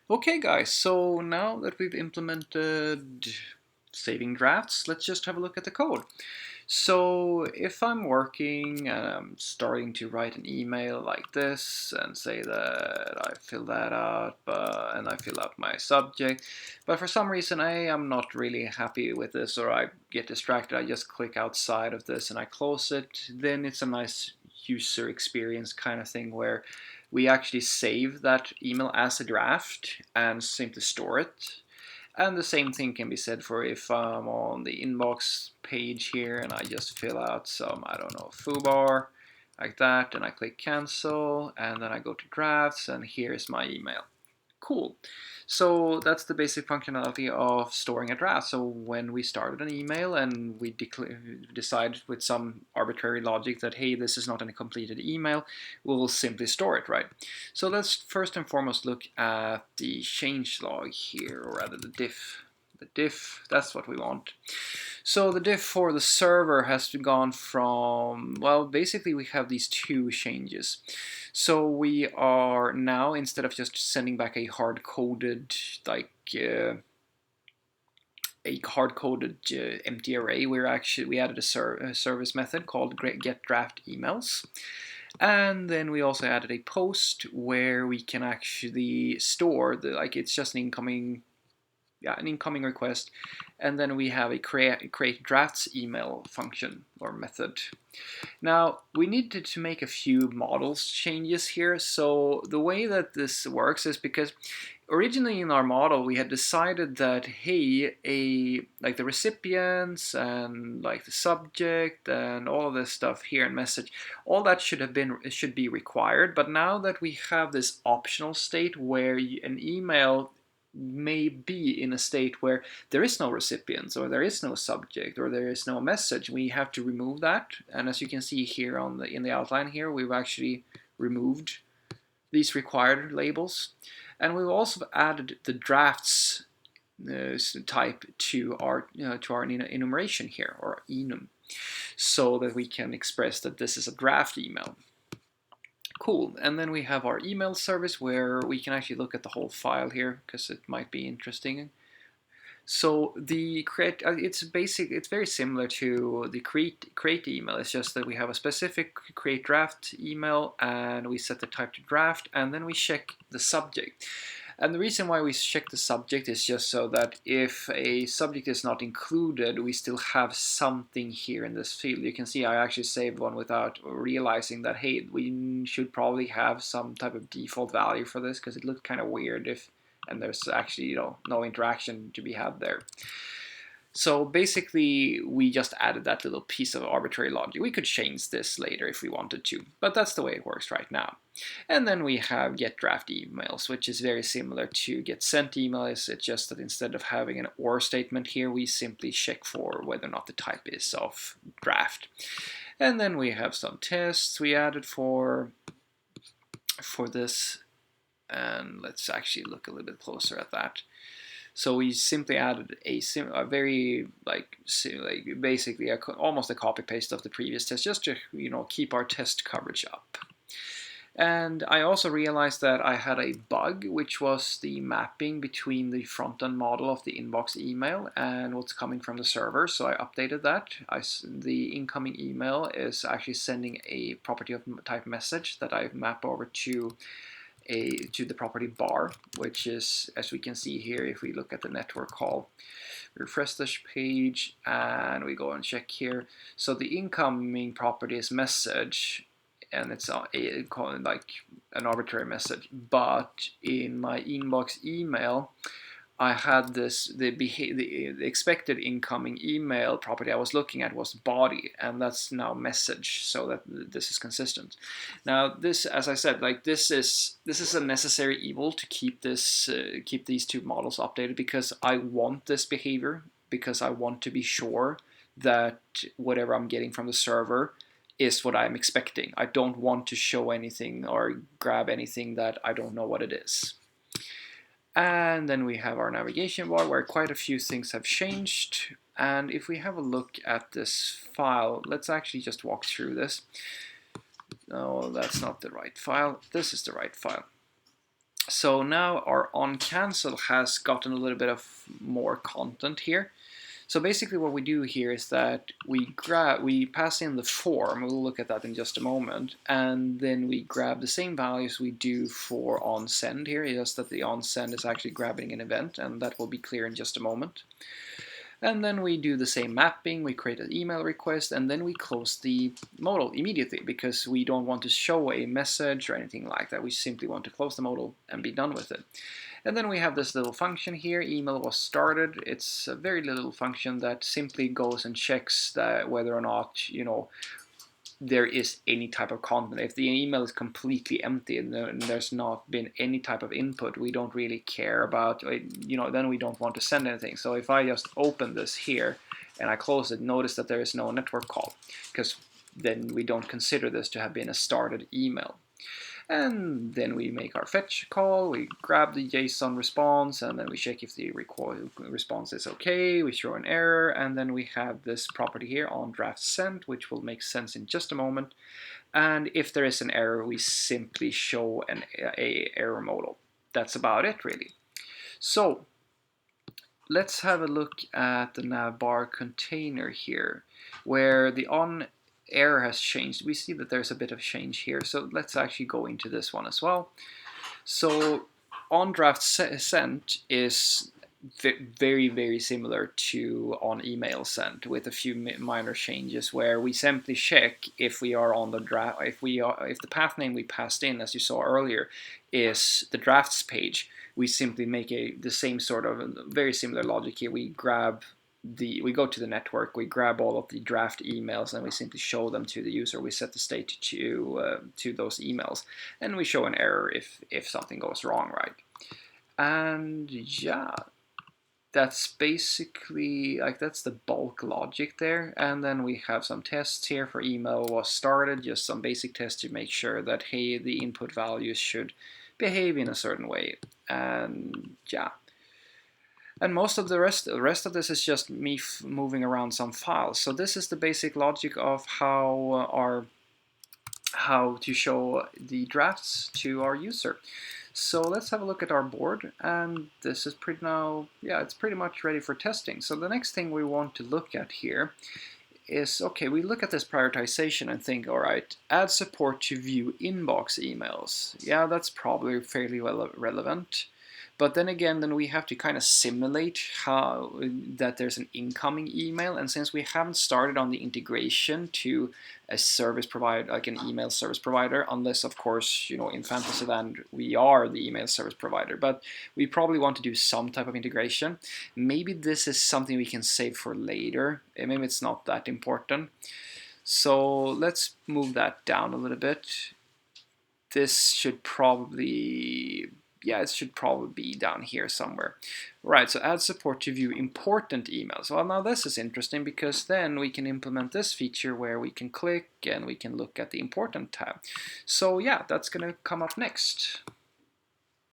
Okay guys, so now that we've implemented saving drafts, let's just have a look at the code. So if I'm working and I'm starting to write an email like this and say that I fill that out and I fill out my subject, but for some reason I am not really happy with this or I get distracted, I just click outside of this and I close it, then it's a nice user experience kind of thing where we actually save that email as a draft and simply store it. And the same thing can be said for if I'm on the inbox page here and I just fill out some, I don't know, foobar like that, and I click cancel, and then I go to drafts, and here's my email. Cool. So that's the basic functionality of storing a draft. So when we started an email and we decide with some arbitrary logic that, hey, this is not a completed email, we'll simply store it, right? So let's first and foremost look at the changelog here, or rather the diff. The diff, that's what we want. So the diff for the server has gone from, well, basically we have these two changes. So we are now, instead of just sending back a hard-coded, like, empty array, we added a service method called getDraftEmails. And then we also added a post where we can actually store it's just an incoming request, and then we have a create drafts email function or method. Now we needed to make a few models changes here. So the way that this works is because originally in our model we had decided that, hey, like the recipients and like the subject and all of this stuff here in message, all that should be required. But now that we have this optional state where an email may be in a state where there is no recipients or there is no subject or there is no message, we have to remove that. And as you can see here in the outline here, we've actually removed these required labels, and we've also added the drafts type to our enumeration here, or enum, so that we can express that this is a draft email. Cool. And then we have our email service where we can actually look at the whole file here because it might be interesting. So the it's very similar to the create email. It's just that we have a specific create draft email and we set the type to draft, and then we check the subject. And the reason why we check the subject is just so that if a subject is not included, we still have something here in this field. You can see I actually saved one without realizing that, hey, we should probably have some type of default value for this because it looked kind of weird and there's actually no interaction to be had there. So basically, we just added that little piece of arbitrary logic. We could change this later if we wanted to, but that's the way it works right now. And then we have get draft emails, which is very similar to get sent emails. It's just that instead of having an or statement here, we simply check for whether or not the type is of draft. And then we have some tests we added for this, and let's actually look a little bit closer at that. So we simply added a very basically almost a copy paste of the previous test, just to keep our test coverage up. And I also realized that I had a bug, which was the mapping between the front-end model of the inbox email and what's coming from the server. So I updated that. The incoming email is actually sending a property of type message that I map over to the property bar, which is, as we can see here, if we look at the network call, refresh this page and we go and check here. So the incoming property is message, and it's like an arbitrary message. But in my inbox email, I had the expected incoming email property I was looking at was body, and that's now message, so that this is consistent. Now this, as I said, this is a necessary evil to keep these two models updated, because I want this behavior, because I want to be sure that whatever I'm getting from the server is what I'm expecting. I don't want to show anything or grab anything that I don't know what it is. And then we have our navigation bar where quite a few things have changed. And if we have a look at this file, let's actually just walk through this. No, that's not the right file. This is the right file. So now our on cancel has gotten a little bit of more content here. So basically what we do here is that we pass in the form, we'll look at that in just a moment, and then we grab the same values we do for on send here, just that the on send is actually grabbing an event, and that will be clear in just a moment. And then we do the same mapping, we create an email request, and then we close the modal immediately because we don't want to show a message or anything like that. We simply want to close the modal and be done with it. And then we have this little function here, email was started. It's a very little function that simply goes and checks that whether or not, there is any type of content. If the email is completely empty and there's not been any type of input, we don't really care about, then we don't want to send anything. So if I just open this here and I close it, notice that there is no network call, because then we don't consider this to have been a started email. And then we make our fetch call, we grab the JSON response, and then we check if the response is okay, we throw an error, and then we have this property here on draft sent, which will make sense in just a moment. And if there is an error, we simply show a error modal. That's about it, really. So let's have a look at the navbar container here, where the on error has changed. We see that there's a bit of change here, so let's actually go into this one as well. So on draft sent is very, very similar to on email sent, with a few minor changes where we simply check if we are on the draft, if the path name we passed in, as you saw earlier, is the drafts page. We simply make the same sort of very similar logic here. We go to the network, we grab all of the draft emails, and we simply show them to the user. We set the state to those emails, and we show an error if something goes wrong, right? And yeah, that's basically, that's the bulk logic there. And then we have some tests here for email was started, just some basic tests to make sure that, hey, the input values should behave in a certain way. And yeah. And most of the rest of this is just me moving around some files. So this is the basic logic of how to show the drafts to our user. So let's have a look at our board, and this is it's pretty much ready for testing. So the next thing we want to look at here is, okay, we look at this prioritization and think, all right, add support to view inbox emails. Yeah, that's probably fairly relevant. But then again, then we have to kind of simulate that there's an incoming email, and since we haven't started on the integration to a service provider, like an email service provider, unless of course, in Fantasyland we are the email service provider, but we probably want to do some type of integration. Maybe this is something we can save for later. Maybe it's not that important. So let's move that down a little bit. This should probably, it should probably be down here somewhere. Right, so add support to view important emails. Well, now this is interesting because then we can implement this feature where we can click and we can look at the important tab. So yeah, that's going to come up next.